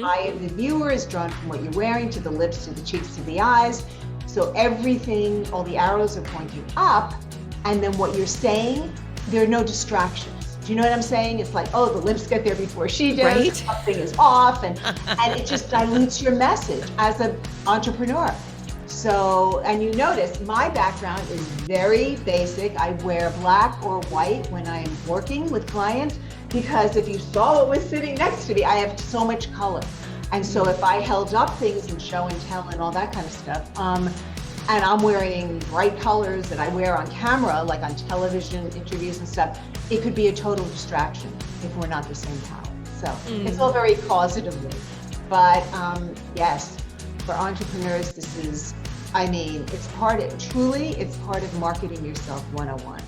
eye of the viewer is drawn from what you're wearing to the lips, to the cheeks, to the eyes. So everything, all the arrows are pointing up. And then what you're saying, there are no distractions. Do you know what I'm saying? It's like, oh, the lips get there before she does, Right. something is off, and it just dilutes your message as an entrepreneur. So, and you notice my background is very basic. I wear black or white when I'm working with clients, because if you saw what was sitting next to me, I have so much color. And so if I held up things and show and tell and all that kind of stuff, and I'm wearing bright colors that I wear on camera, like on television interviews and stuff, it could be a total distraction if we're not the same palette. So it's all very causatively. But yes, for entrepreneurs, this is, it's part of marketing yourself 101.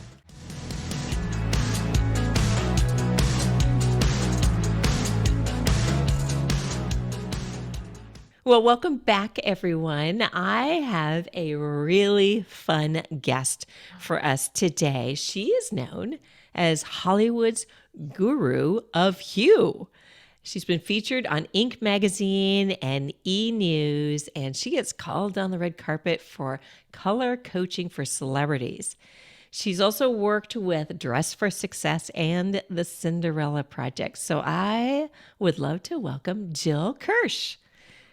Well, welcome back, everyone. I have a really fun guest for us today. She is known as Hollywood's guru of hue. She's been featured on Inc. magazine and E! News, and she gets called on the red carpet for color coaching for celebrities. She's also worked with Dress for Success and the Cinderella Project. So I would love to welcome Jill Kirsh.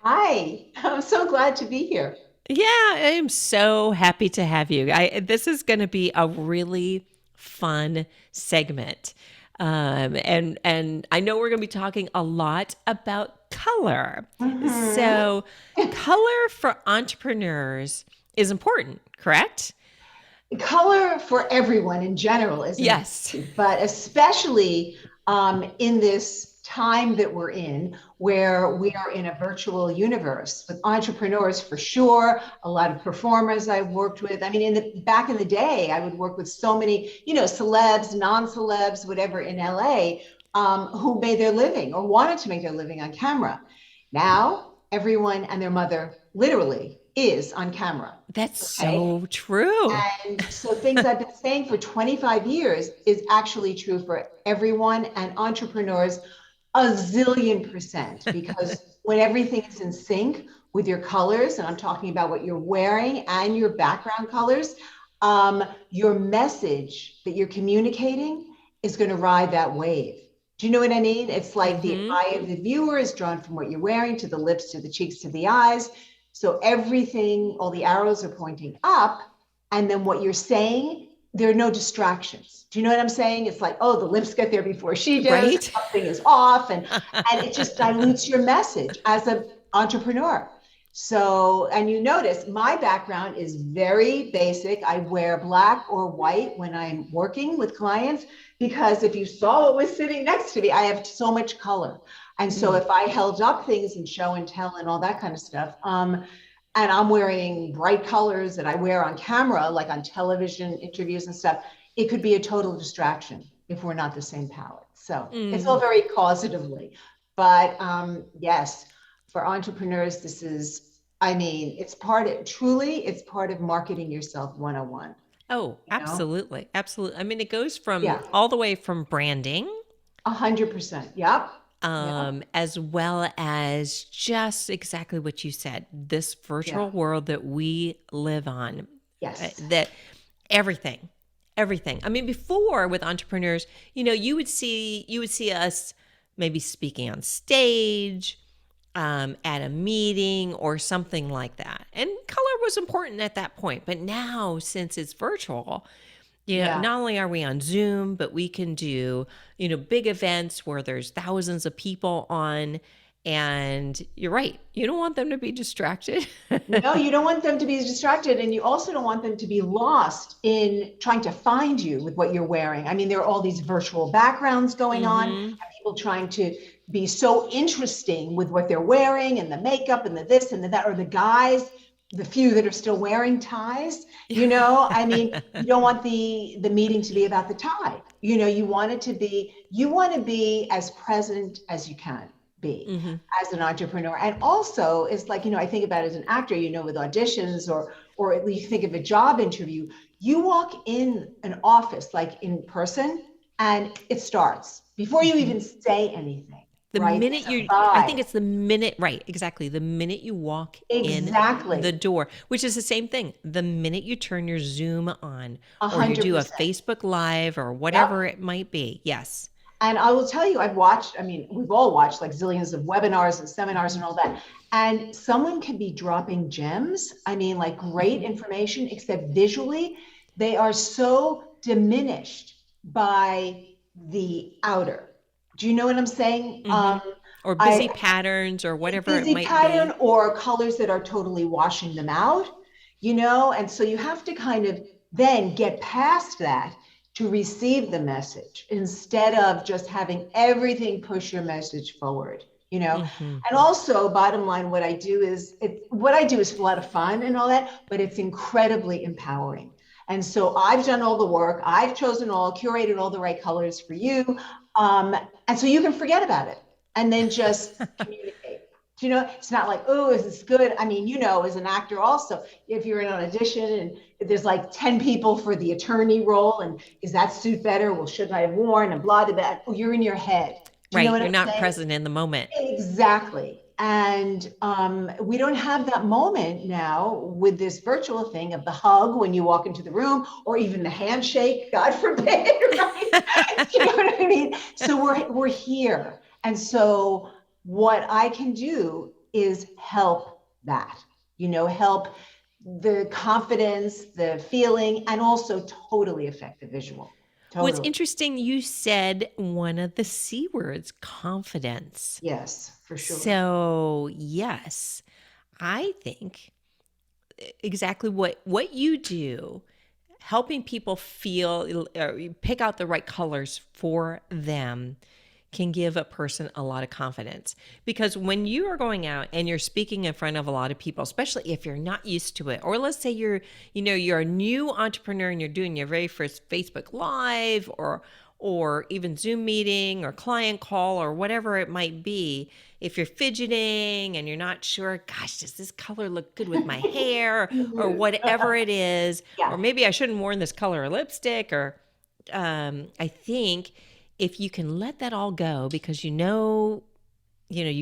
Hi, I'm so glad to be here. Yeah, I am so happy to have you. This is going to be a really fun segment. And I know we're going to be talking a lot about color. So color for entrepreneurs is important, correct? Color for everyone in general is Yes, but especially in this time that we're in, where we are in a virtual universe with entrepreneurs for sure, a lot of performers I've worked with. I mean, back in the day, I would work with so many, celebs, non-celebs, whatever, in LA, who made their living or wanted to make their living on camera. Now, everyone and their mother literally is on camera. that's so true. And so things I've been saying for 25 years is actually true for everyone, and entrepreneurs a zillion %, because when everything is in sync with your colors, and I'm talking about what you're wearing and your background colors, your message that you're communicating is going to ride that wave. Do you know what I mean? It's like the eye of the viewer is drawn from what you're wearing to the lips, to the cheeks, to the eyes. So everything, all the arrows are pointing up, and then what you're saying, there are no distractions. Do you know what I'm saying? It's like, oh, the lips get there before she does, Right. something is off, and it just dilutes your message as an entrepreneur. So, and you notice my background is very basic. I wear black or white when I'm working with clients, because if you saw what was sitting next to me, I have so much color. And so if I held up things and show and tell and all that kind of stuff, and I'm wearing bright colors that I wear on camera, like on television interviews and stuff, it could be a total distraction if we're not the same palette. So it's all very causatively. But yes, for entrepreneurs, this is, it's part of marketing yourself 101. Oh, absolutely. Absolutely. I mean, it goes from Yeah. all the way from branding 100%. Yep. as well as just exactly what you said, this virtual world that we live on, Yes. that everything. I mean, before with entrepreneurs, you would see us maybe speaking on stage, at a meeting or something like that. And color was important at that point. But now, since it's virtual, not only are we on Zoom, but we can do, big events where there's thousands of people on. And you're right. You don't want them to be distracted. No, you don't want them to be distracted. And you also don't want them to be lost in trying to find you with what you're wearing. I mean, there are all these virtual backgrounds going on, and people trying to be so interesting with what they're wearing and the makeup and the this and the that, or the guys, the few that are still wearing ties, you don't want the meeting to be about the tie. You want to be as present as you can be as an entrepreneur. And also it's like, I think about it as an actor, with auditions or at least think of a job interview, you walk in an office, like in person, and it starts before you even say anything. The right? minute It's a you, I think vibe. it's the minute, right, exactly. The minute you walk in the Exactly. door, which is the same thing. The minute you turn your Zoom on A or you hundred do a percent. Facebook Live or whatever Yep. it might be. Yes. And I will tell you, I've watched, I mean, we've all watched like zillions of webinars and seminars and all that. And someone can be dropping gems. I mean, like great Mhm. information, except visually, they are so diminished by the outer. Do you know what I'm saying? Mhm. Or busy I patterns or whatever it busy might pattern be. or colors that are totally washing them out, you know? And so you have to kind of then get past that to receive the message instead of just having everything push your message forward, you know? Mhm. And also, bottom line, what I do is a lot of fun and all that, but it's incredibly empowering. And so I've done all the work. I've chosen all, curated all the right colors for you. And so you can forget about it and then just communicate. Do you know, it's not like, oh, is this good? I mean, you know, as an actor also, if you're in an audition and there's like 10 people for the attorney role, and is that suit better? Well, shouldn't I have worn and blah, blah, blah. Oh, you're in your head. Do you know Right. what You're I'm not saying? present in the moment. Exactly. And we don't have that moment now with this virtual thing of the hug when you walk into the room, or even the handshake, God forbid, right? You know what I mean? So we're here. And so what I can do is help that, you know, help the confidence, the feeling, and also totally affect the visual. What's Totally. interesting, you said one of the C words, confidence. Yes, for sure. So, yes, I think exactly what you do, helping people feel or pick out the right colors for them can give a person a lot of confidence, because when you are going out and you're speaking in front of a lot of people, especially if you're not used to it, or let's say you're a new entrepreneur and you're doing your very first Facebook Live or even Zoom meeting or client call or whatever it might be. If you're fidgeting and you're not sure, gosh, does this color look good with my hair or whatever it is, or Yeah. maybe I shouldn't wear this color of lipstick, or I think if you can let that all go, because you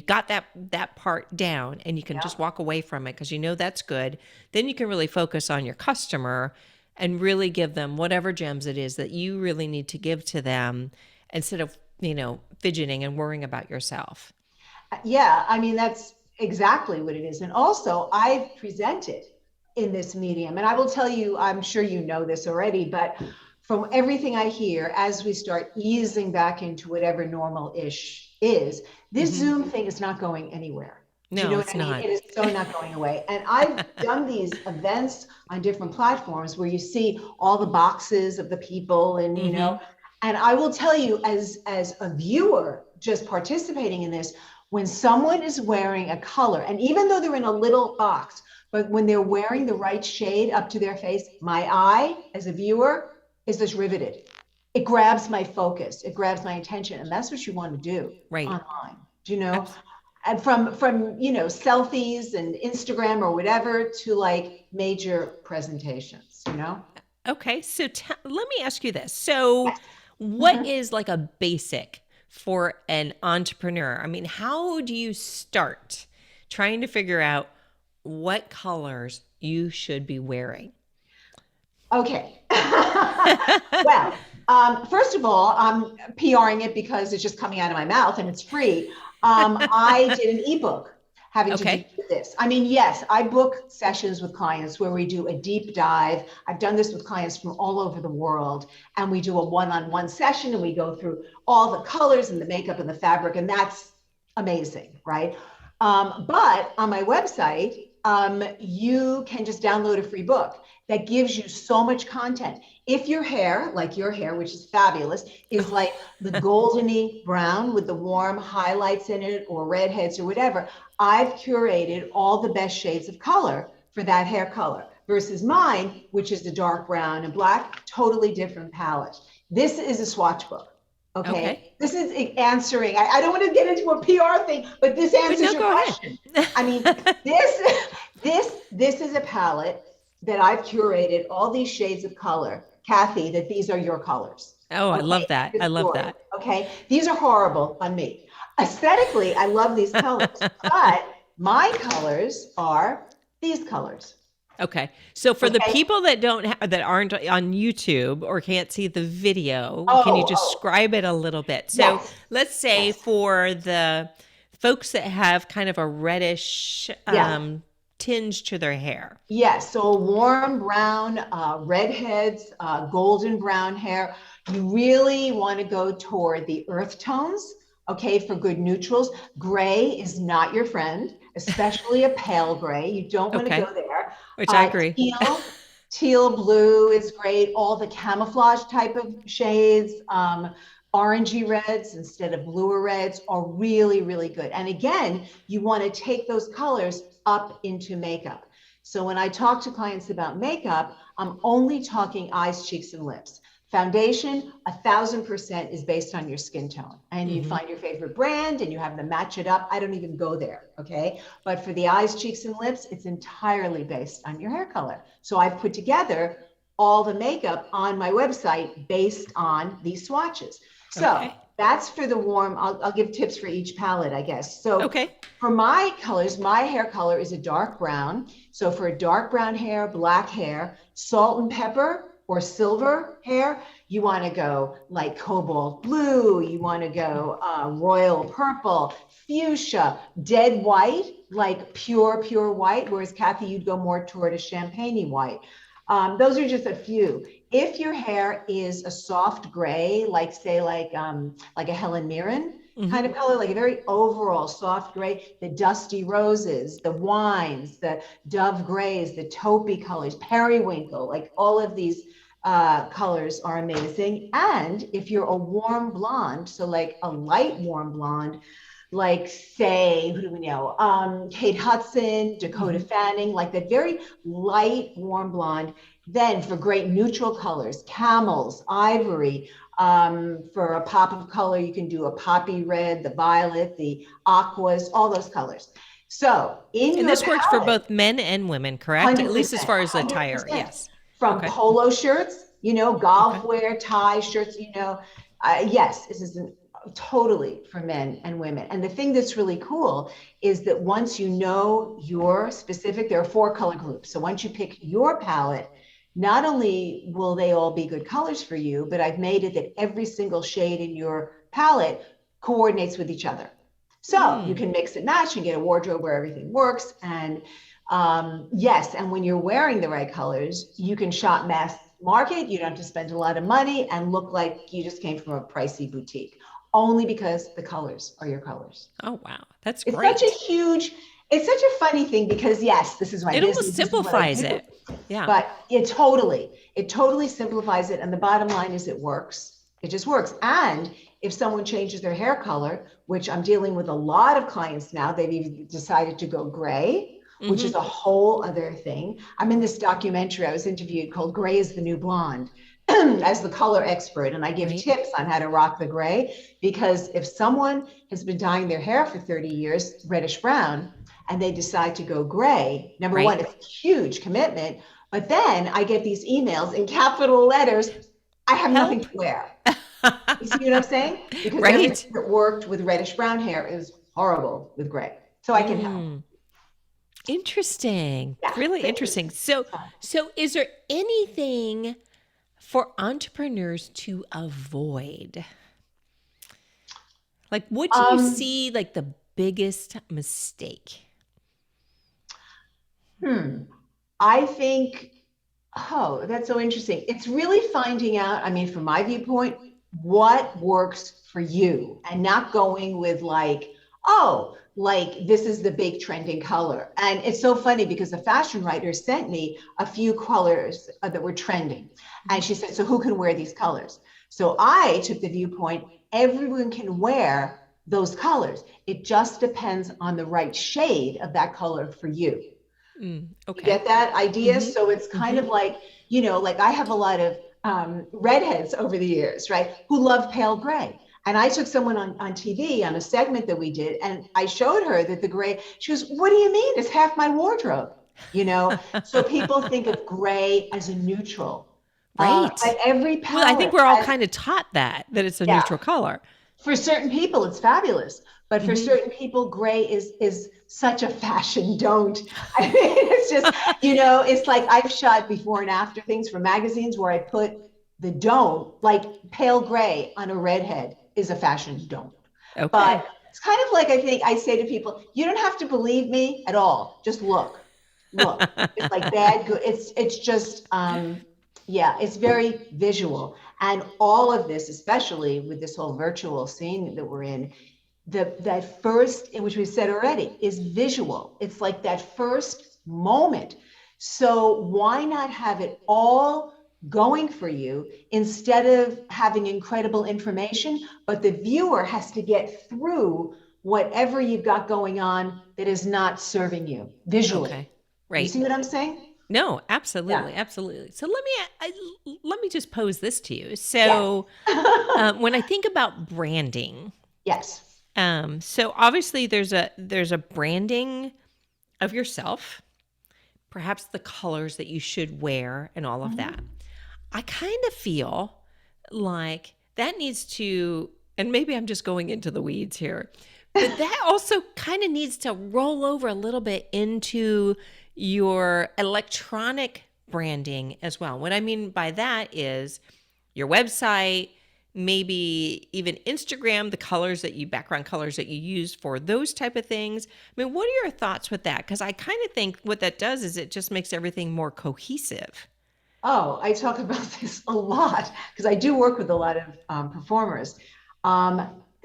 got that part down and you can Yeah. just walk away from it because that's good, then you can really focus on your customer and really give them whatever gems it is that you really need to give to them, instead of fidgeting and worrying about yourself. Yeah, I mean, that's exactly what it is. And also, I've presented in this medium, and I will tell you, I'm sure you know this already, but from everything I hear, as we start easing back into whatever normal ish is, this Hmm. Zoom thing is not going anywhere. Do you know No, what it's I mean? not. It is so not going away. And I've done these events on different platforms where you see all the boxes of the people and, you know, Hmm. and I will tell you, as a viewer just participating in this, when someone is wearing a color, and even though they're in a little box, but when they're wearing the right shade up to their face, my eye as a viewer is just riveted. It grabs my focus, it grabs my attention, and that's what you want to do Right. online. Do you know? Abs- And from selfies and Instagram or whatever to like major presentations, you know? okay, so let me ask you this. So Yes. what Mhm. is like a basic for an entrepreneur? I mean, how do you start trying to figure out what colors you should be wearing? Okay. Well, first of all, I'm PRing it because it's just coming out of my mouth and it's free. I did an ebook having to do Okay. with this. I mean, yes, I book sessions with clients where we do a deep dive. I've done this with clients from all over the world, and we do a one-on-one session and we go through all the colors and the makeup and the fabric, and that's amazing, right? But on my website, you can just download a free book that gives you so much content. If your hair, like your hair, which is fabulous, is like the goldeny brown with the warm highlights in it or redheads or whatever, I've curated all the best shades of color for that hair color versus mine, which is the dark brown and black, totally different palette. This is a swatch book. Okay. Okay. This is answering, I don't want to get into a PR thing, but this But answers no, your go ahead. question. I mean, this is a palette that I've curated all these shades of color, Kathy, that these are your colors. Oh, I Okay, love that. end I of love story. that. Okay, these are horrible on me. Aesthetically, I love these colors, but my colors are these colors. Okay. So for the Okay. people that that aren't on YouTube or can't see the video, can you Oh, describe it a little bit? So yes, let's say yes, for the folks that have kind of a reddish yeah. tinge to their hair. Yes, so warm brown, redheads, golden brown hair. You really want to go toward the earth tones, okay, for good neutrals. Gray is not your friend, especially a pale gray. You don't want to go Okay. there. Which I agree. Teal, teal blue is great. All the camouflage type of shades, orangey reds instead of bluer reds are really, really good. And again, you want to take those colors up into makeup. So when I talk to clients about makeup, I'm only talking eyes, cheeks, and lips. Foundation, 1,000% is based on your skin tone. And you Hmm. find your favorite brand and you have them match it up. I don't even go there, okay? But for the eyes, cheeks, and lips, it's entirely based on your hair color. So I've put together all the makeup on my website based on these swatches. So Okay. that's for the warm. I'll give tips for each palette, I guess. So Okay. for my colors, my hair color is a dark brown. So for dark brown hair, black hair, salt and pepper or silver hair, you want to go like cobalt blue, you want to go royal purple, fuchsia, dead white, like pure, pure white, whereas Kathy, you'd go more toward a champagne white. Those are just a few. If your hair is a soft gray, like say like a Helen Mirren kind Hmm. of color, like a very overall soft gray, the dusty roses, the wines, the dove grays, the taupey colors, periwinkle, like all of these colors are amazing. And if you're a warm blonde, so like a light warm blonde, like say, who do we know? Kate Hudson, Dakota Hmm. Fanning, like that very light warm blonde. Then for great neutral colors, camels, ivory. For a pop of color, you can do a poppy red, the violet, the aquas, all those colors. So in And your this works for palette, both men and women, correct? At least as 100%, far as hundred attire. percent. Yes. From Okay. polo shirts, golf Okay. wear, tie shirts, yes, this is totally for men and women. And the thing that's really cool is that once you know your specific, there are 4 color groups. So once you pick your palette, not only will they all be good colors for you, but I've made it that every single shade in your palette coordinates with each other. So you Mm. can mix and match and get a wardrobe where everything works. And yes, and when you're wearing the right colors, you can shop mass market. You don't have to spend a lot of money and look like you just came from a pricey boutique, only because the colors are your colors. Oh, wow. That's It's such a great. huge, it's such a funny thing because yes, this is my It almost business, this is what I simplifies do. it. Yeah. But it totally simplifies it. And the bottom line is it works. It just works. And if someone changes their hair color, which I'm dealing with a lot of clients now, they've even decided to go gray, which is Hmm. a whole other thing. I'm in this documentary I was interviewed called Gray is the New Blonde as the color expert. And I give Right. tips on how to rock the gray because if someone has been dyeing their hair for 30 years, reddish brown, and they decide to go gray, number one, Right. it's a huge commitment. But then I get these emails in capital letters. I have nothing Help. to wear. You see what I'm saying? Because everything Right. that worked with reddish brown hair is horrible with gray. So I can help. Mm. Interesting. Yeah. Really So interesting. So is there anything for entrepreneurs to avoid? Like, what do you um, see like the biggest mistake? hmm. I think, oh, that's so interesting. It's really finding out, I mean, from my viewpoint, what works for you and not going with like, oh, like this is the big trending color. And it's so funny because a fashion writer sent me a few colors that were trending. And Mhm. she said, so who can wear these colors? So I took the viewpoint, everyone can wear those colors. It just depends on the right shade of that color for you. Mm, You okay. get that idea? Hmm. So it's kind Hmm. of like, like I have a lot of redheads over the years, right, who love pale gray. And I took someone on TV on a segment that we did, and I showed her that the gray, she goes, what do you mean? It's half my wardrobe, you know? So people think of gray as a neutral. But Right. every Well, I think palette we're all has, kind of taught that it's a yeah, neutral color. For certain people, it's fabulous. But for Hmm. certain people, gray is such a fashion don't. I mean, it's just, it's like I've shot before and after things for magazines where I put the don't, like pale gray on a redhead is a fashion don't. But Okay. it's kind of like I think I say to people, you don't have to believe me at all. Just look. Look. It's like bad, good. It's just yeah, it's very visual. And all of this, especially with this whole virtual scene that we're in, that first, in which we said already, is visual. It's like that first moment. So why not have it all going for you instead of having incredible information, but the viewer has to get through whatever you've got going on that is not serving you visually. Okay. You Right. see what I'm saying? No, Yeah. absolutely, absolutely. So let me just pose this to you. Yes. So when I think about branding, Yes. so obviously there's a branding of yourself, perhaps the colors that you should wear, and all of that. Mhm. I kind of feel like that needs to, and maybe I'm just going into the weeds here, but that also kind of needs to roll over a little bit into your electronic branding as well. What I mean by that is your website, maybe even Instagram, the colors that you, background colors that you use for those type of things. I mean, what are your thoughts with that? Because I kind of think what that does is it just makes everything more cohesive. Oh, I talk about this a lot because I do work with a lot of performers.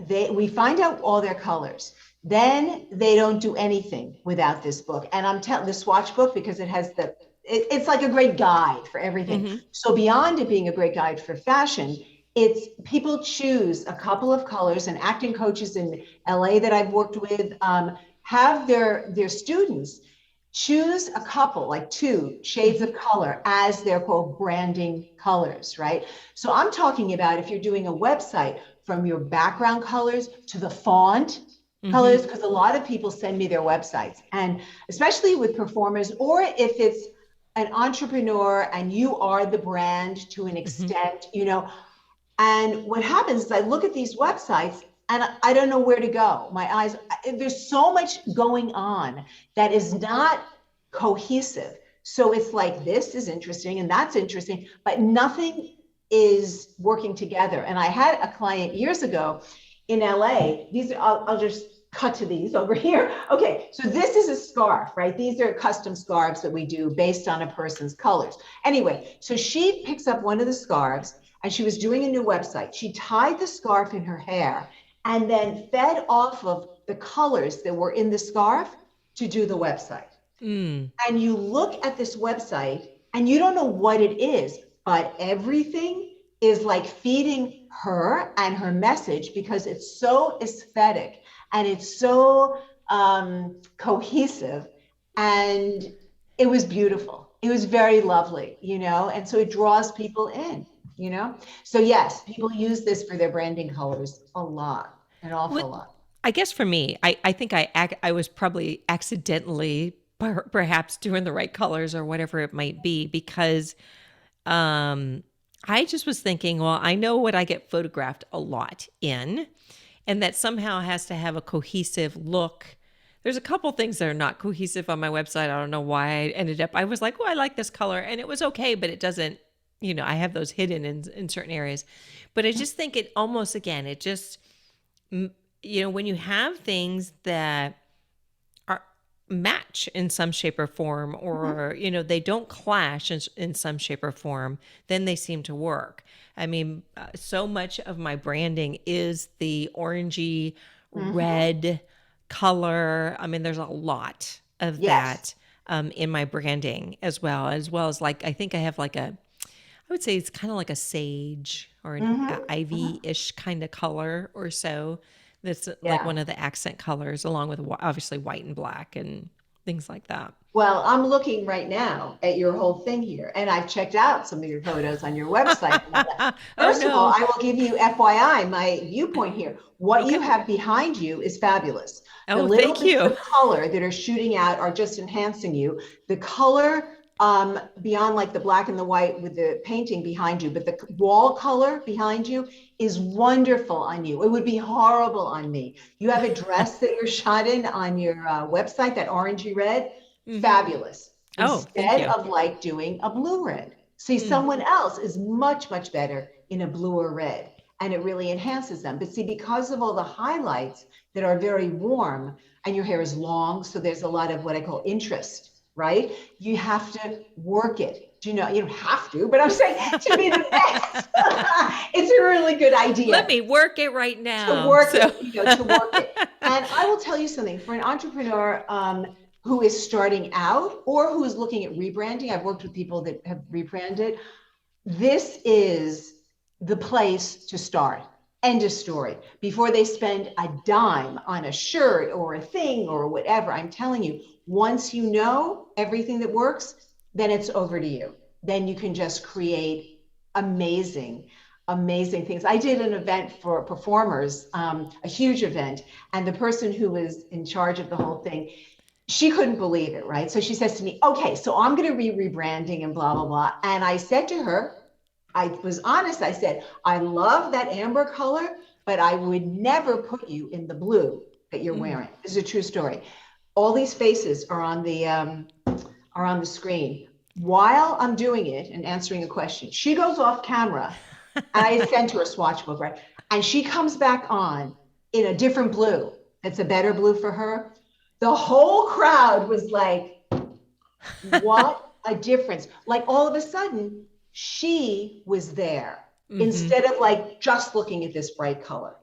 We find out all their colors. Then they don't do anything without this book. And I'm telling the swatch book because it has it's like a great guide for everything. Mm-hmm. So beyond it being a great guide for fashion, it's people choose a couple of colors, and acting coaches in LA that I've worked with have their students choose a couple, like two shades Mm-hmm. of color as their quote branding colors, right? So I'm talking about if you're doing a website, from your background colors to the font Mm-hmm. colors, because a lot of people send me their websites, and especially with performers, or if it's an entrepreneur and you are the brand to an Mm-hmm. extent, and what happens is I look at these websites and I don't know where to go. My eyes, there's so much going on that is not cohesive. So it's like this is interesting and that's interesting, but nothing is working together. And I had a client years ago in LA. I'll just cut to these over here. Okay, so this is a scarf, right? These are custom scarves that we do based on a person's colors. Anyway, so she picks up one of the scarves and she was doing a new website. She tied the scarf in her hair and then fed off of the colors that were in the scarf to do the website. Mm. And you look at this website and you don't know what it is, but everything is like feeding her and her message because it's so aesthetic and it's so cohesive. And it was beautiful. It was very lovely, and so it draws people in. So, yes, people use this for their branding colors a lot, an awful What lot. I guess for me, I think I was probably accidentally perhaps doing the right colors or whatever it might be because um I just was thinking, well, I know what I get photographed a lot in, and that somehow has to have a cohesive look. There's a couple things that are not cohesive on my website. I don't know why I ended up. I was like, "Oh, I like this color," and it was okay, but it doesn't. I have those hidden in certain areas. But I just think it almost again, it just when you have things that are match in some shape or form, Mhm. or they don't clash in some shape or form, then they seem to work. I mean, so much of my branding is the orangey Mhm. red color. I mean, there's a lot of Yes. that in my branding, as well as like I think I have like I would say it's kind of like a sage or an Mhm. Mhm. ivy-ish kind of color or so. That's like Yeah. one of the accent colors, along with obviously white and black and things like that. Well, I'm looking right now at your whole thing here, and I've checked out some of your photos on your website and all that. Oh First of all, no. I will give you FYI my viewpoint here. What you Okay. have behind you is fabulous. The Oh, little thank bits you. of color that are shooting out are just enhancing you. The color beyond like the black and the white with the painting behind you, but the wall color behind you is wonderful on you. It would be horrible on me. You have a dress that you're shot in on your website, that orangey red, Mm-hmm. fabulous. Oh, thank Instead you. of like doing a blue red. See, Mm. someone else is much, much better in a blue or red, and it really enhances them. But see, because of all the highlights that are very warm, and your hair is long, so there's a lot of what I call interest, right? You have to work it. Do you know? You don't have to, but I'm saying to be the best. It's a really good Let idea me work it right to now. work So, it, to work it. And I will tell you something for an entrepreneur who is starting out or who is looking at rebranding. I've worked with people that have rebranded. This is the place to start. End of story. Before they spend a dime on a shirt or a thing or whatever, I'm telling you, once you know everything that works, then it's over to you. Then you can just create amazing, amazing things. I did an event for performers, a huge event, and the person who was in charge of the whole thing, she couldn't believe it, right? So she says to me, okay, so I'm going to be rebranding and blah, blah, blah. And I said to her, I was honest. I said, I love that amber color, but I would never put you in the blue that you're mm. wearing. This is a true story. All these faces are on the screen. While I'm doing it and answering a question, she goes off camera. And I sent her a swatch book, right? And she comes back on in a different blue. It's a better blue for her. The whole crowd was like, what a difference. Like all of a sudden, she was there Mm-hmm. instead of like just looking at this bright color,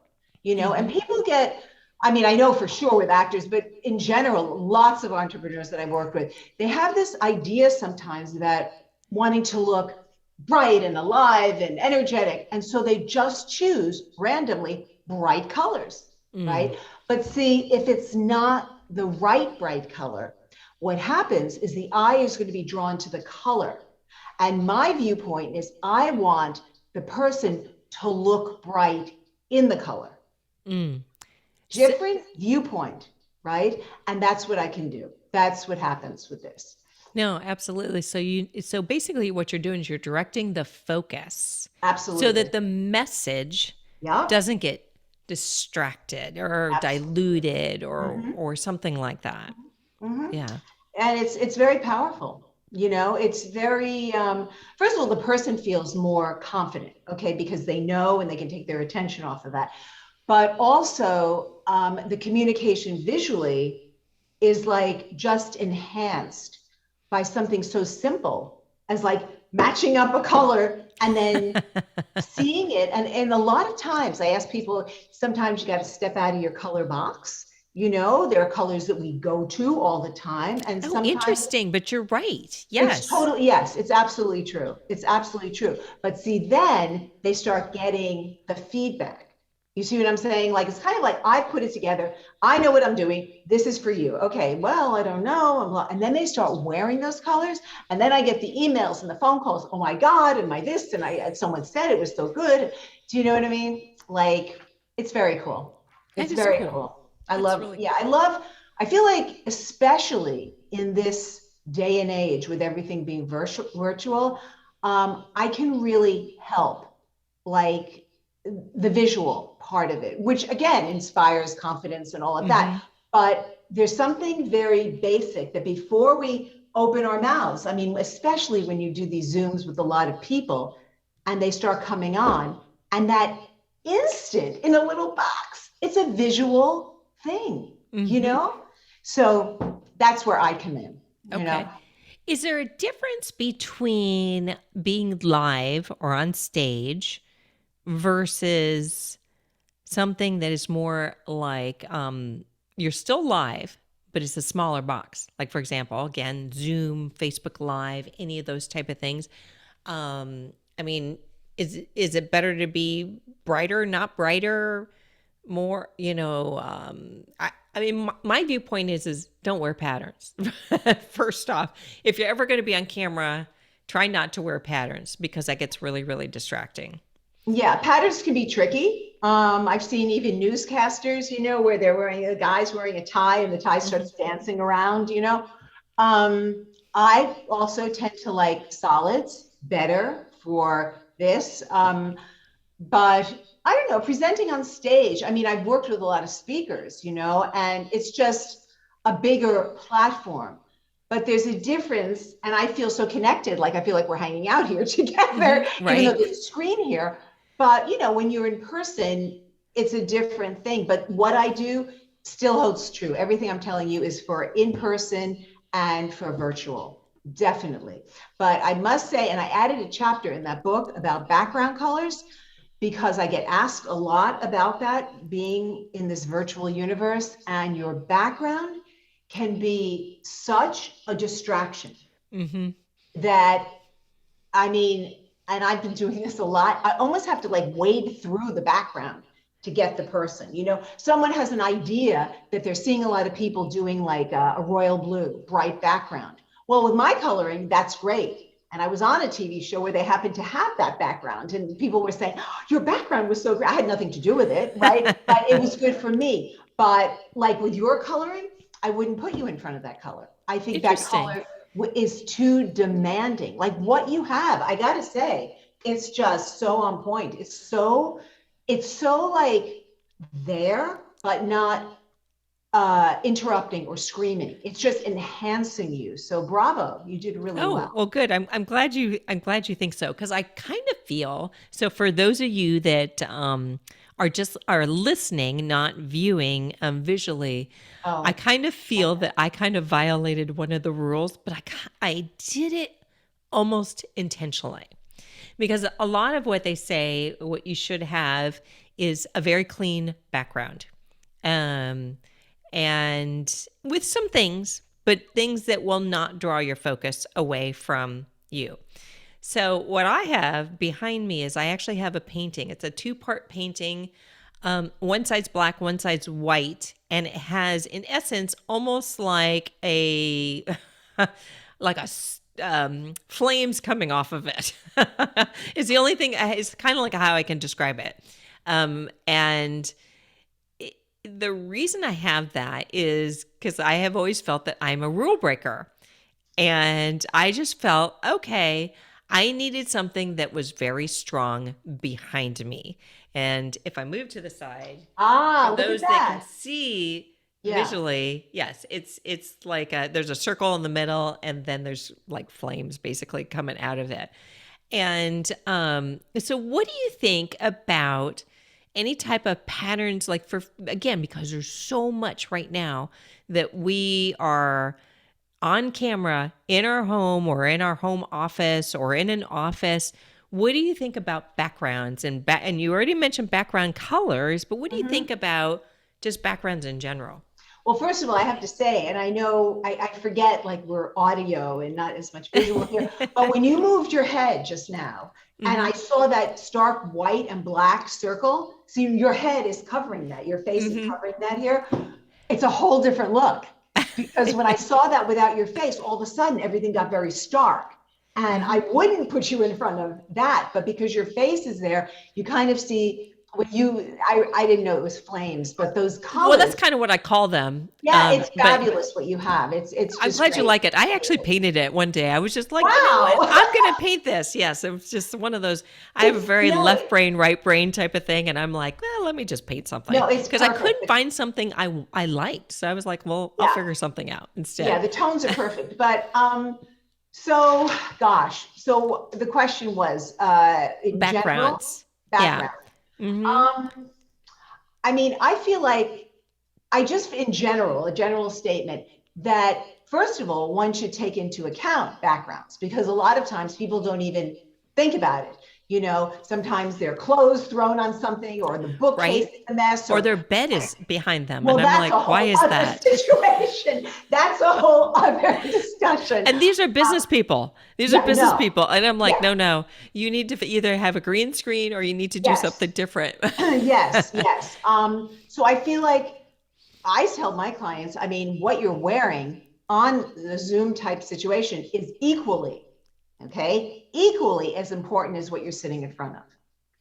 Mm-hmm. and people get, I mean, I know for sure with actors, but in general, lots of entrepreneurs that I've worked with, they have this idea sometimes that wanting to look bright and alive and energetic. And so they just choose randomly bright colors, Mm. right? But see, if it's not the right bright color, what happens is the eye is going to be drawn to the color. And my viewpoint is I want the person to look bright in the color. Mm. So, Different viewpoint, right? And that's what I can do. That's what happens with this. no, absolutely. So basically what you're doing is you're directing the focus so that Absolutely. the message Yep. doesn't get distracted or Absolutely. diluted Mm-hmm. or something like that. Mm-hmm. Yeah. And it's very powerful. It's very first of all, the person feels more confident, okay, because they know and they can take their attention off of that. But also the communication visually is like just enhanced by something so simple as like matching up a color and then seeing it. And a lot of times I ask people, sometimes you got to step out of your color box. There are colors that we go to all the time. And Oh, sometimes interesting, but you're right. it's Yes. totally, yes, it's absolutely true. It's absolutely true. But see, then they start getting the feedback. You see what I'm saying? Like, it's kind of like I put it together. I know what I'm doing. This is for you. Okay, well, I don't know. And then they start wearing those colors. And then I get the emails and the phone calls. Oh my God, and my this, and someone said it was so good. Do you know what I mean? Like, it's very cool. That It's is very cool. cool. I That's love, really yeah, cool. I feel like, especially in this day and age with everything being virtual, I can really help like the visual part of it, which again inspires confidence and all of that. Mhm. But there's something very basic that before we open our mouths, I mean, especially when you do these Zooms with a lot of people and they start coming on, and that instant in a little box, it's a visual thing, you Mhm. know? So that's where I come in. Okay. Is there a difference between being live or on stage versus something that is more like you're still live, but it's a smaller box? Like for example, again, Zoom, Facebook Live, any of those type of things. I mean, is it better to be brighter, not brighter, more? I mean, my viewpoint is don't wear patterns. First off, if you're ever going to be on camera, try not to wear patterns because that gets really, really distracting. Yeah, patterns can be tricky. I've seen even newscasters, where they're wearing a guy's wearing a tie and the tie Hmm. starts dancing around. I also tend to like solids better for this. But I don't know, presenting on stage. I mean, I've worked with a lot of speakers, and it's just a bigger platform. But there's a difference, and I feel so connected. Like I feel like we're hanging out here together, even though Right. there's a screen here. But when you're in person, it's a different thing. But what I do still holds true. Everything I'm telling you is for in person and for virtual, definitely. But I must say, and I added a chapter in that book about background colors because I get asked a lot about that being in this virtual universe, and your background can be such a distraction Hmm. that, I mean, and I've been doing this a lot. I almost have to like wade through the background to get the person. Someone has an idea that they're seeing a lot of people doing like a royal blue, bright background. Well, with my coloring, that's great. And I was on a TV show where they happened to have that background, and people were saying, oh, your background was so great. I had nothing to do with it, right? But it was good for me. But like with your coloring, I wouldn't put you in front of that color. I think that Interesting. color is too demanding. Like what you have, I gotta say, it's just so on point. It's so like there, but not interrupting or screaming. It's just enhancing you. So bravo, you did really Oh, well. well, good. I'm glad you think so, because I kind of feel so. For those of you that are listening, not viewing visually, I Oh, kind of feel that I kind of violated one of the rules, but I did it almost intentionally, because a lot of what they say, what you should have, is a very clean background. Um, and with some things, but things that will not draw your focus away from you. So, what I have behind me is I actually have a painting. It's a two-part painting. One side's black, one side's white, and it has, in essence, almost like a like a flames coming off of it. It's the only thing. It's kind of like how I can describe it. And the reason I have that is because I have always felt that I'm a rule breaker. And I just felt, okay, I needed something that was very strong behind me. And if I move to the side, for look at those that can that. see Yeah. visually, yes, it's like there's a circle in the middle, and then there's like flames basically coming out of it. And so, what do you think about any type of patterns? Like, for again, because there's so much right now that we are on camera in our home or in our home office or in an office. What do you think about backgrounds and you already mentioned background colors, but what do you think Mhm. about just backgrounds in general? Well, first of all, I have to say, and I know I forget, like we're audio and not as much visual here, but when you moved your head just now, and I Mhm. saw that stark white and black circle, see, your head is covering that, your face is Mhm. covering that here. It's a whole different look. Because when I saw that without your face, all of a sudden everything got very stark. And I Mhm. wouldn't put you in front of that, but because your face is there, you kind of see what I didn't know it was flames, but those Well, that's colors, kind of what I call them. yeah, it's But fabulous what you have. It's I'm just glad you great. like it. I actually painted it one day. I was just like, you know what? Wow. I'm going to paint this. Yes, it was just one of those. I have a It's very no, left brain, right brain type of thing. And I'm like, well, let me just paint something no, it's because I perfect. couldn't find something I liked. So I was like, well, I'll Yeah, figure something out yeah, instead. the tones are perfect. But so gosh, so the question was in general, Backgrounds. Yeah. background. Mm-hmm. Um, I mean, I feel like I just, in general, a general statement that, first of all, one should take into account backgrounds because a lot of times people don't even think about it. Sometimes their clothes thrown on something or the bookcase Right. is a mess Or or, their bed is behind them. well, And I'm that's a like, why whole is other that? situation. That's a whole other discussion. And these are business people. These are Yeah, business no, people. And I'm like, yeah, no, no. You need to either have a green screen or you need to do yes, something different. yes, yes. So I feel like I tell my clients, I mean, what you're wearing on the Zoom type situation is equally as important as what you're sitting in front of.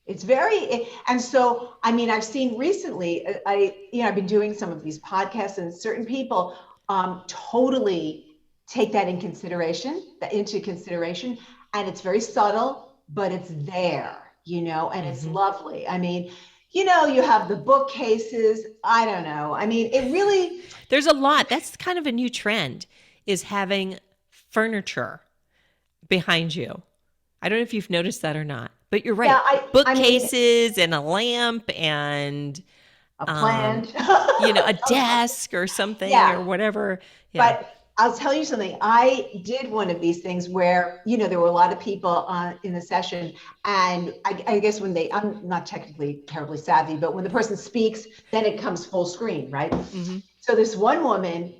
It's very, and so, I mean, I've seen recently, I've been doing some of these podcasts and certain people totally take that into consideration. And it's very subtle, but it's there, and it's Hmm. lovely. I mean, you have the bookcases. I don't know. I mean, it really, There's a lot. That's kind of a new trend, is having furniture behind you. I don't know if you've noticed that or not, but you're yeah, right. I mean, Bookcases and a lamp and a um, plant. a desk or something or Yeah. whatever. Yeah. But I'll tell you something. I did one of these things where, there were a lot of people in the session. And I guess I'm not technically terribly savvy, but when the person speaks, then it comes full screen, right? Hmm. So this one woman,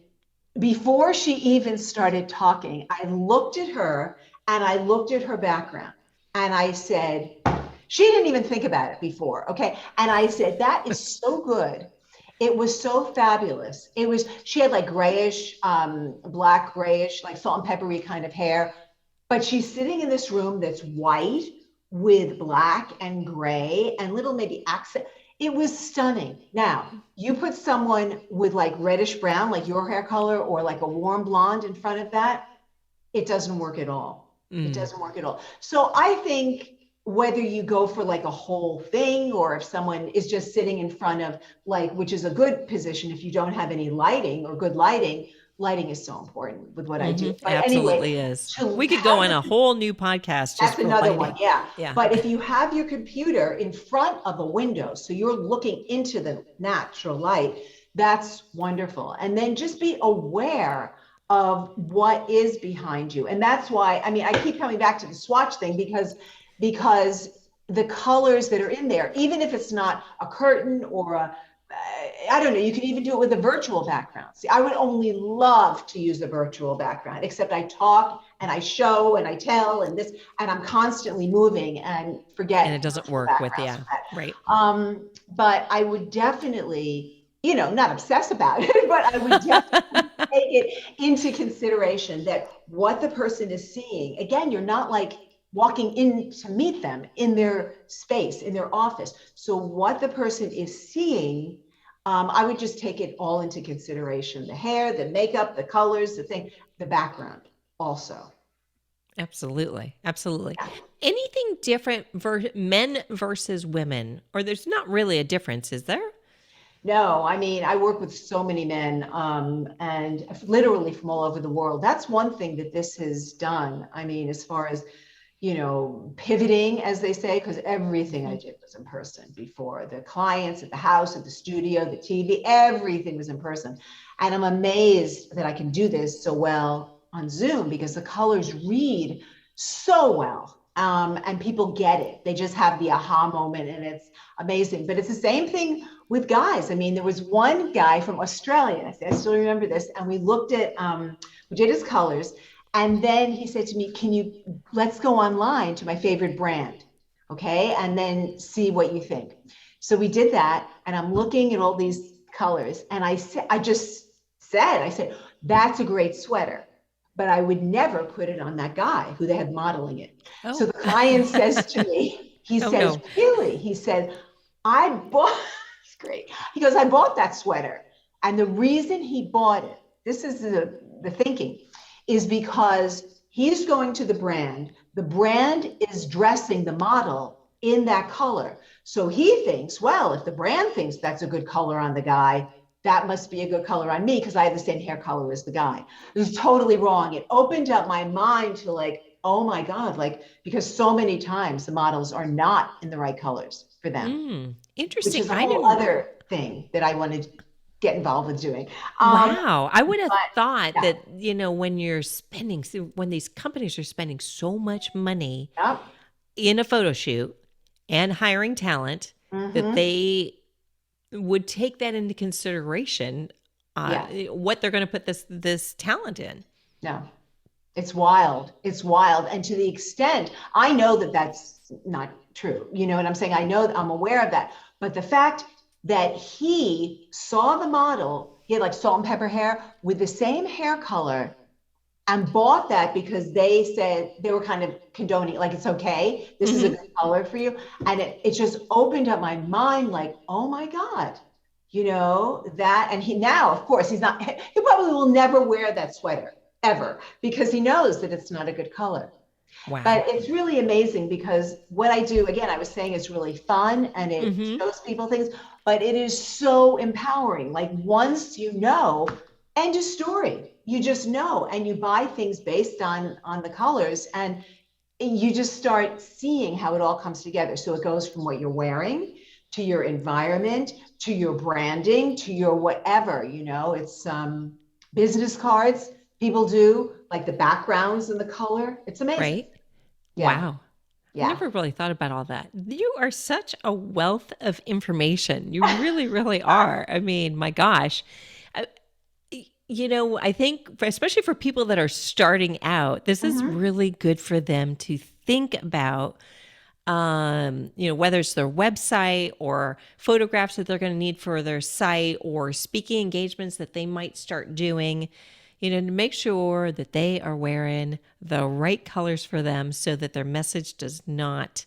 before she even started talking, I looked at her and I looked at her background and I said, she didn't even think about it before. Okay. And I said, that is so good. It was so fabulous. She had like grayish, black grayish, like salt and peppery kind of hair, but she's sitting in this room that's white with black and gray and little maybe accent. It was stunning. Now, you put someone with like reddish brown, like your hair color, or like a warm blonde in front of that, it doesn't work at all. It Mm. doesn't work at all. So I think whether you go for like a whole thing or if someone is just sitting in front of like, which is a good position if you don't have any lighting or good lighting, lighting is so important with what I Hmm. do. But anyway, Absolutely is. to We could go have on a whole new podcast just that's for another one, lighting. yeah. Yeah. But if you have your computer in front of a window, so you're looking into the natural light, that's wonderful. And then just be aware of what is behind you. And that's why, I mean, I keep coming back to the swatch thing because the colors that are in there, even if it's not a curtain or I don't know, you can even do it with a virtual background. See, I would only love to use a virtual background, except I talk and I show and I tell and this, and I'm constantly moving and And it forget doesn't virtual work with, backgrounds yeah. for that. Right. But I would definitely, not obsess about it, but I would definitely take it into consideration that what the person is seeing, again, you're not like walking in to meet them in their space, in their office. So what the person is seeing, I would just take it all into consideration: the hair, the makeup, the colors, the thing, the background also. Absolutely. Absolutely. Yeah. Anything different for men versus women? Or there's not really a difference, is there? No, I mean, I work with so many men, and literally from all over the world. That's one thing that this has done. I mean, as far as, pivoting, as they say, because everything I Hmm. did was in person before. The clients at the house, at the studio, the TV, everything was in person. And I'm amazed that I can do this so well on Zoom because the colors read so well. And people get it. They just have the aha moment and it's amazing. But it's the same thing with guys. I mean, there was one guy from Australia, I still remember this, and we did his colors. And then he said to me, let's go online to my favorite brand. Okay. And then see what you think. So we did that. And I'm looking at all these colors. And I said, that's a great sweater. But I would never put it on that guy who they had modeling it. So Oh. the client says to me, he Oh, says, no. really? He said, I bought, it's great. He goes, I bought that sweater. And the reason he bought it, this is the thinking, is because he's going to the brand. The brand is dressing the model in that color. So he thinks, well, if the brand thinks that's a good color on the guy, that must be a good color on me because I have the same hair color as the guy. It was totally wrong. It opened up my mind to like, oh my God, like, because so many times the models are not in the right colors for them, which Interesting. is a I whole didn't. other thing that I wanted to get involved with doing. Wow. I would have But thought yeah, that, when you're spending, when these companies are spending so much money yeah. in a photo shoot and hiring talent, that Mm-hmm. they would take that into consideration, Yeah, what they're going to put this talent in. no, it's wild. It's wild. And to the extent, I know that that's not true. You know what I'm saying? I know I'm aware of that. But the fact that he saw the model, he had like salt and pepper hair with the same hair color and bought that because they said they were kind of condoning, like, it's okay. This is a Hmm. good color for you. And it just opened up my mind like, oh my God, that. And he now, of course, he probably will never wear that sweater. ever, because he knows that it's not a good color. Wow. But it's really amazing because what I do, again, I was saying it's really fun and it Mm-hmm. shows people things, but it is so empowering. Like once you know, end of story. You just know, and you buy things based on the colors, and you just start seeing how it all comes together. So it goes from what you're wearing to your environment to your branding to your whatever, it's business cards people do, like the backgrounds and the color. It's amazing. Right. Yeah. Wow. I Yeah. never really thought about all that. You are such a wealth of information. You really, really are. I mean, my gosh. I, I think, especially for people that are starting out, this is Mm-hmm. really good for them to think about, whether it's their website or photographs that they're going to need for their site or speaking engagements that they might start doing, to make sure that they are wearing the right colors for them so that their message does not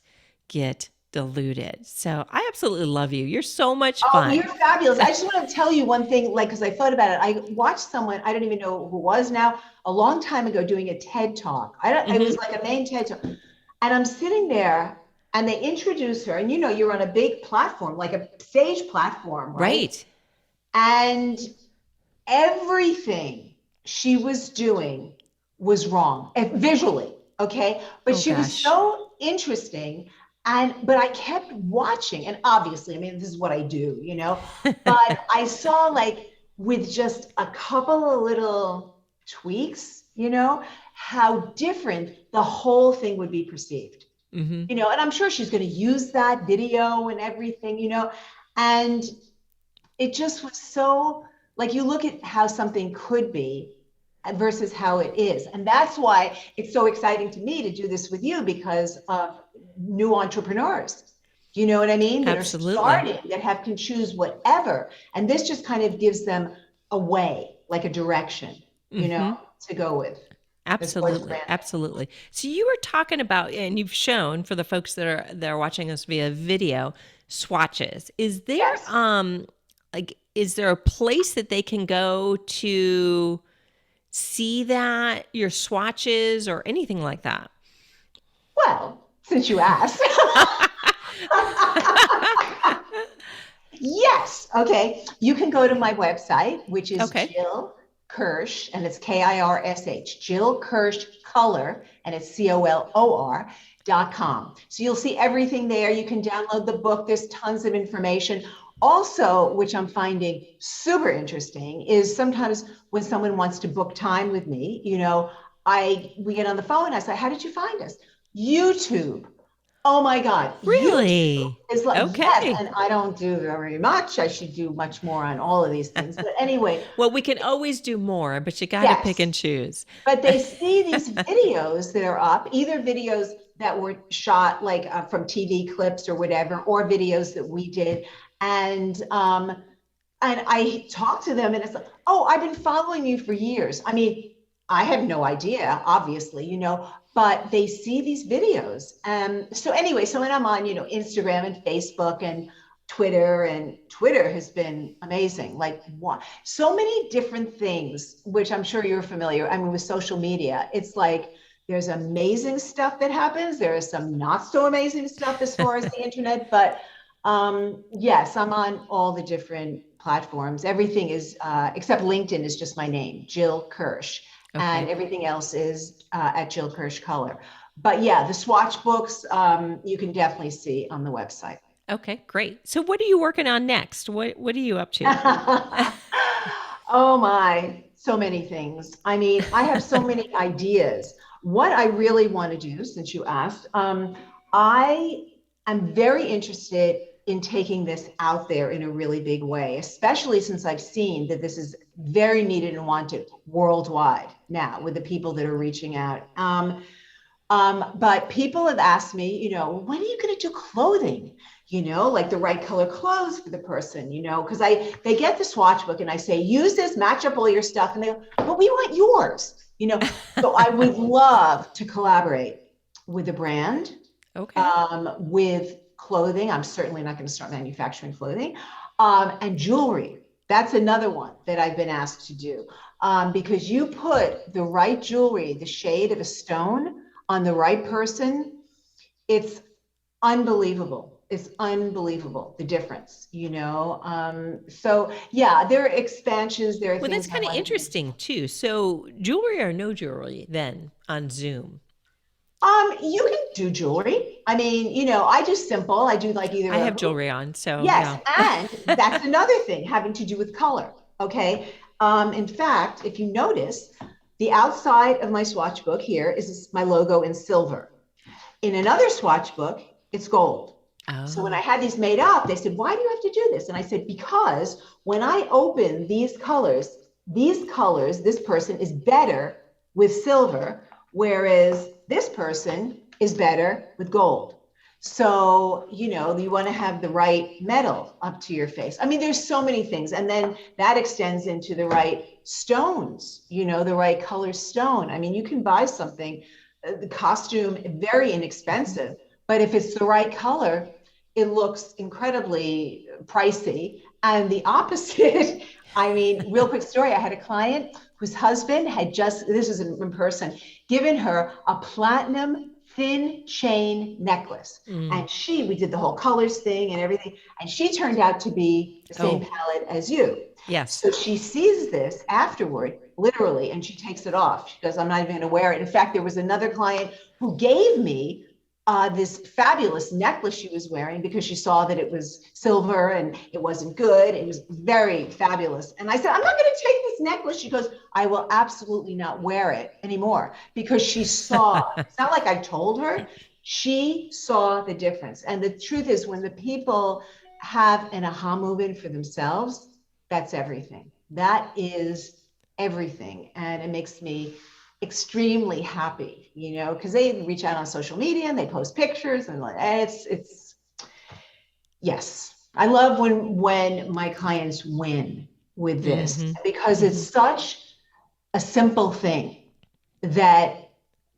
get diluted. So I absolutely love you. You're so much Oh, you're fun. fabulous. I just want to tell you one thing, like, because I thought about it. I watched someone, I don't even know who it was now, a long time ago doing a TED talk. I don't, it was Hmm. like a main TED talk. And I'm sitting there and they introduce her, and you're on a big platform, like a stage platform, right? Right. And everything she was doing was wrong visually, okay, but Oh she was gosh. so interesting. And but I kept watching, and obviously, I mean, this is what I do, but I saw, like, with just a couple of little tweaks, how different the whole thing would be perceived. Hmm. And I'm sure she's going to use that video and everything, and it just was so, like, you look at how something could be versus how it is. And that's why it's so exciting to me to do this with you, because of new entrepreneurs. You know what I mean? That are Absolutely. starting, that have can choose whatever. And this just kind of gives them a way, like a direction, Hmm. to go with as far as Absolutely, branding. absolutely. So you were talking about, and you've shown for the folks that are watching us via video, swatches. Is there Yes. is there a place that they can go to see that your swatches or anything like that? Well, since you asked. Yes. Okay. You can go to my website, which is Okay, Jill Kirsh, and it's Kirsh, Jill Kirsh Color, and it's COLOR.com. So you'll see everything there. You can download the book. There's tons of information. Also, which I'm finding super interesting, is sometimes when someone wants to book time with me, we get on the phone. I say, "How did you find us?" YouTube. Oh my God, YouTube really? is like, yes, Okay. and I don't do very much. I should do much more on all of these things. But anyway, Well, we can always do more, but you got to pick yes, and choose. but they see these videos that are up, either videos that were shot, like, from TV clips or whatever, or videos that we did. And I talk to them, and it's like, "Oh, I've been following you for years." I mean, I have no idea, obviously, but they see these videos. So anyway, so when I'm on, Instagram and Facebook and Twitter, and Twitter has been amazing. Like, what, so many different things, which I'm sure you're familiar. I mean, with social media, it's like there's amazing stuff that happens. There is some not so amazing stuff as far as the internet, but yes, I'm on all the different platforms. Everything is, except LinkedIn is just my name, Jill Kirsch, and Okay. everything else is at Jill Kirsch Color. But yeah, the swatch books, you can definitely see on the website. Okay, great. So what are you working on next? What are you up to? Oh my, so many things. I mean, I have so many ideas. What I really want to do, since you asked, I am very interested in taking this out there in a really big way, especially since I've seen that this is very needed and wanted worldwide now with the people that are reaching out. But people have asked me, when are you going to do clothing? Like the right color clothes for the person, because they get the swatch book and I say, use this, match up all your stuff. And they go, but we want yours. So I would love to collaborate with a brand, Okay. with clothing. I'm certainly not going to start manufacturing clothing, and jewelry. That's another one that I've been asked to do. because you put the right jewelry, the shade of a stone on the right person, it's unbelievable. It's unbelievable the difference, you know. So yeah, there are expansions, there are Well, things that's I kind of want to do. interesting too. So, jewelry or no jewelry then on Zoom? You can do jewelry. I mean, you know, I do simple. I do like either I a have jewelry on, so yes, yeah. and that's another thing having to do with color. Okay. In fact, if you notice, the outside of my swatch book here is my logo in silver. In another swatch book, it's gold. So when I Oh, had these made up, they said, "Why do you have to do this?" And I said, "Because when I open these colors, this person is better with silver, whereas this person is better with gold." So, you know, you want to have the right metal up to your face. I mean, there's so many things. And then that extends into the right stones, you know, the right color stone. I mean, you can buy something, the costume, very inexpensive, but if it's the right color, it looks incredibly pricey. And the opposite, I mean, real quick story. I had a client whose husband had just, this is in person, given her a platinum thin chain necklace. mm. And we did the whole colors thing and everything. And she turned out to be the same Oh, palette as you. yes. So she sees this afterward, literally, and she takes it off. She goes, "I'm not even going to wear it." In fact, there was another client who gave me this fabulous necklace she was wearing because she saw that it was silver and it wasn't good. It was very fabulous. And I said, "I'm not going to take this necklace." She goes, "I will absolutely not wear it anymore," because she saw, it's not like I told her, she saw the difference. And the truth is, when the people have an aha moment for themselves, that's everything. That is everything. And it makes me extremely happy, you know, because they reach out on social media and they post pictures and like it's yes. I love when my clients win with this Mm-hmm. because it's Mm-hmm. such a simple thing that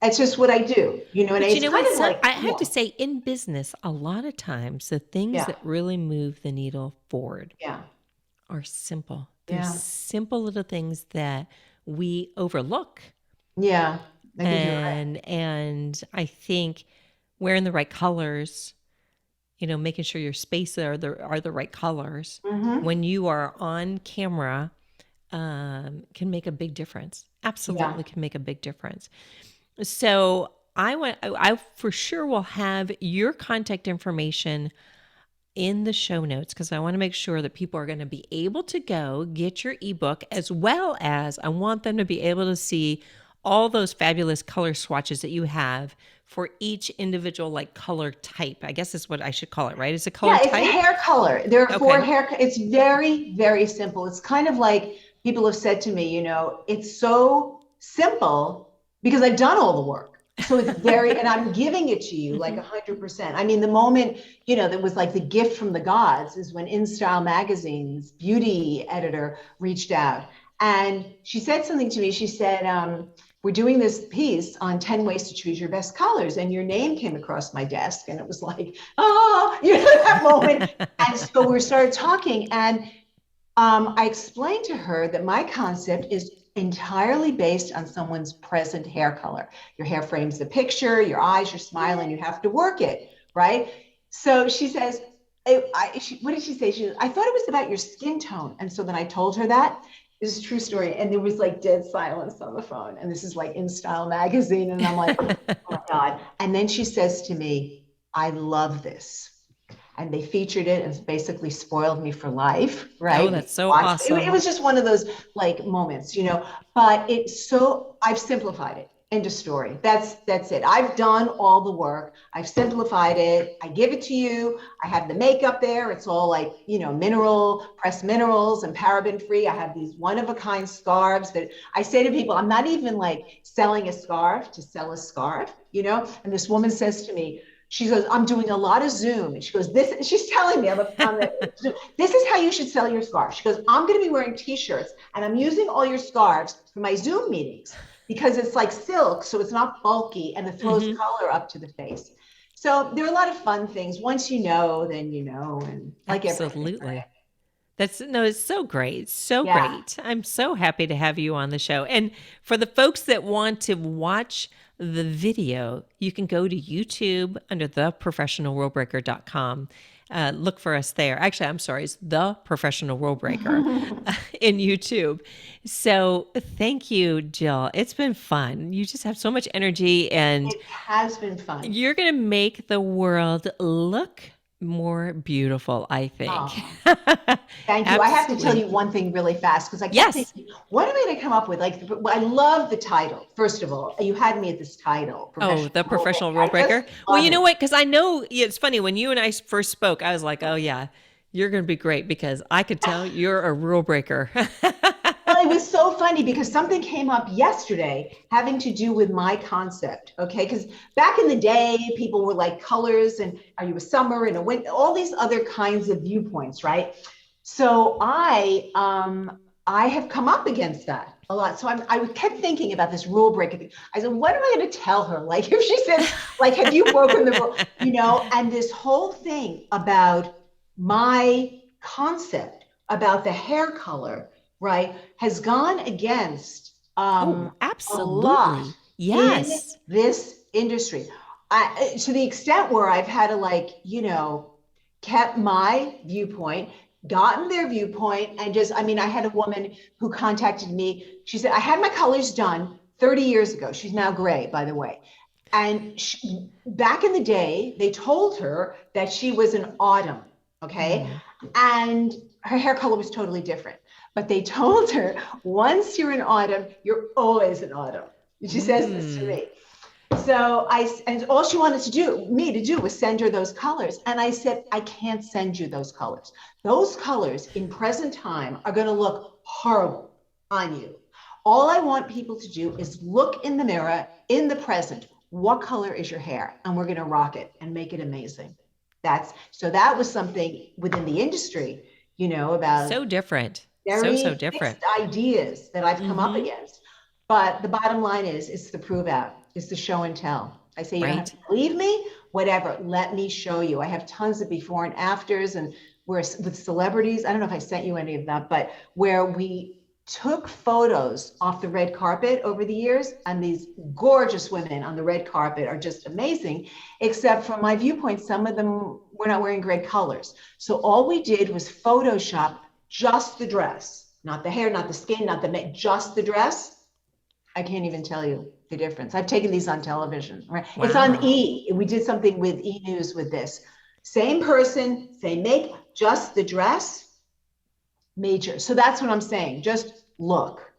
it's just what I do, you know, and But you it's know what? kind of Some, like, I have yeah, to say, in business, a lot of times the things yeah, that really move the needle forward yeah, are simple. They're yeah, simple little things that we overlook. yeah. I think you're right. And I think wearing the right colors, making sure your space are the right colors Mm-hmm. when you are on camera can make a big difference. Yeah, Absolutely can make a big difference. So I for sure will have your contact information in the show notes because I want to make sure that people are going to be able to go get your ebook, as well as I want them to be able to see all those fabulous color swatches that you have for each individual like color type. I guess is what I should call it, right? Is a color yeah, it's a type? hair color. There are four Okay. hair. It's very, very simple. It's kind of like people have said to me, you know, it's so simple because I've done all the work. So it's very, and I'm giving it to you like Hmm. 100%. I mean, the moment, you know, that was like the gift from the gods is when In Style Magazine's beauty editor reached out. And she said something to me. She said, "We're doing this piece on 10 ways to choose your best colors." And your name came across my desk. And it was like, oh, you know, that moment. And so we started talking, and I explained to her that my concept is entirely based on someone's present hair color. Your hair frames the picture, your eyes, you're smiling, you have to work it, right? So she says, what did she say? She says, "I thought it was about your skin tone." And so then I told her that. This is a true story. And there was like dead silence on the phone. And this is like In Style Magazine. And I'm like, oh my God. And then she says to me, "I love this." And they featured it and basically spoiled me for life, Oh, right? that's so Watch it awesome. was just one of those like moments, you know. But it's so I've simplified it into story. That's it. I've done all the work. I've simplified it. I give it to you. I have the makeup there. It's all like, you know, pressed minerals and paraben free. I have these one of a kind scarves that I say to people, I'm not even like selling a scarf to sell a scarf, you know. And this woman says to me, she goes, "I'm doing a lot of Zoom." And she goes, she's telling me, this is how you should sell your scarf. She goes, "I'm going to be wearing t-shirts and I'm using all your scarves for my Zoom meetings because it's like silk. So it's not bulky and it throws Hmm. color up to the face." So there are a lot of fun things. Once you know, then you know, and like everything, Absolutely. right? It's so great. So Yeah. great. I'm so happy to have you on the show. And for the folks that want to watch the video, you can go to YouTube under theprofessionalworldbreaker.com. Look for us there. Actually, I'm sorry, it's The Professional World Breaker in YouTube. So thank you, Jill. It's been fun. You just have so much energy and It has been fun. you're going to make the world look more beautiful, I think. Oh, thank you. I have to tell Absolutely. you one thing really fast because I kept Yes. thinking, what am I going to come up with? Like, I love the title. First of all, you had me at this title, Oh, professional the role professional rule play. I just breaker. Well, love you know it. what? Because I know it's funny when you and I first spoke, I was like, oh, yeah, you're going to be great because I could tell you're a rule breaker. Well, it was so funny because something came up yesterday having to do with my concept. Okay. Because back in the day, people were like colors and are you a summer and a winter, all these other kinds of viewpoints, right? So I have come up against that a lot. So I kept thinking about this rule breaker thing. I said, what am I going to tell her? Like if she says, like, have you broken the rule? And this whole thing about my concept about the hair color, right, has gone against Oh, a lot absolutely. in Yes. this industry. To the extent where I've had to kept my viewpoint, gotten their viewpoint, and just, I mean, I had a woman who contacted me. She said, I had my colors done 30 years ago. She's now gray, by the way. And back in the day, they told her that she was an autumn, okay? Mm. And her hair color was totally different. But they told her, once you're in autumn, you're always in autumn. She says this to Mm. me. And all she wanted me to do was send her those colors. And I said, I can't send you those colors. Those colors in present time are going to look horrible on you. All I want people to do is look in the mirror in the present. What color is your hair? And we're going to rock it and make it amazing. That was something within the industry, about So different. So, so very fixed different. ideas that I've come up Mm-hmm. against. But the bottom line is, it's the prove out, it's the show and tell. I say, you don't have Right? to believe me, whatever, let me show you. I have tons of before and afters, and where with celebrities, I don't know if I sent you any of that, but where we took photos off the red carpet over the years, and these gorgeous women on the red carpet are just amazing, except from my viewpoint, some of them were not wearing great colors. So all we did was Photoshop just the dress, not the hair, not the skin, not the neck, just the dress. I can't even tell you the difference. I've taken these on television, right? It's on Wow. E. We did something with E News with this. Same person, same make, just the dress, major. So that's what I'm saying. Just look,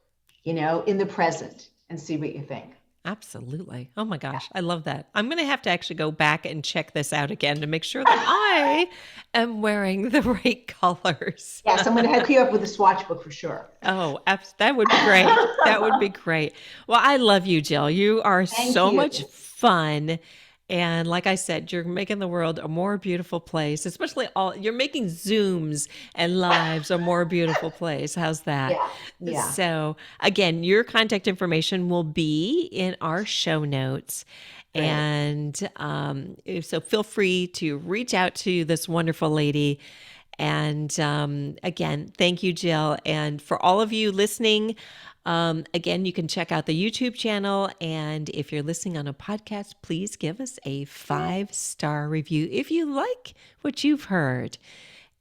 in the present and see what you think. Absolutely. Oh my gosh, I love that. I'm going to have to actually go back and check this out again to make sure that I am wearing the right colors. Yes, I'm going to hook you up with a swatch book for sure. Oh, that would be great. That would be great. Well, I love you, Jill. You are Thank so much you. fun. And like I said, you're making the world a more beautiful place, especially you're making Zooms and lives a more beautiful place. How's that? Yeah, yeah, So, again, your contact information will be in our show notes. great. And so feel free to reach out to this wonderful lady. And again, thank you, Jill. And for all of you listening, again, you can check out the YouTube channel. And if you're listening on a podcast, please give us a 5-star review if you like what you've heard.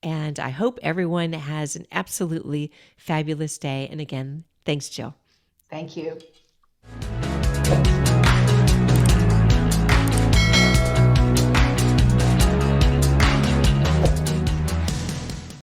And I hope everyone has an absolutely fabulous day. And again, thanks, Jill. Thank you.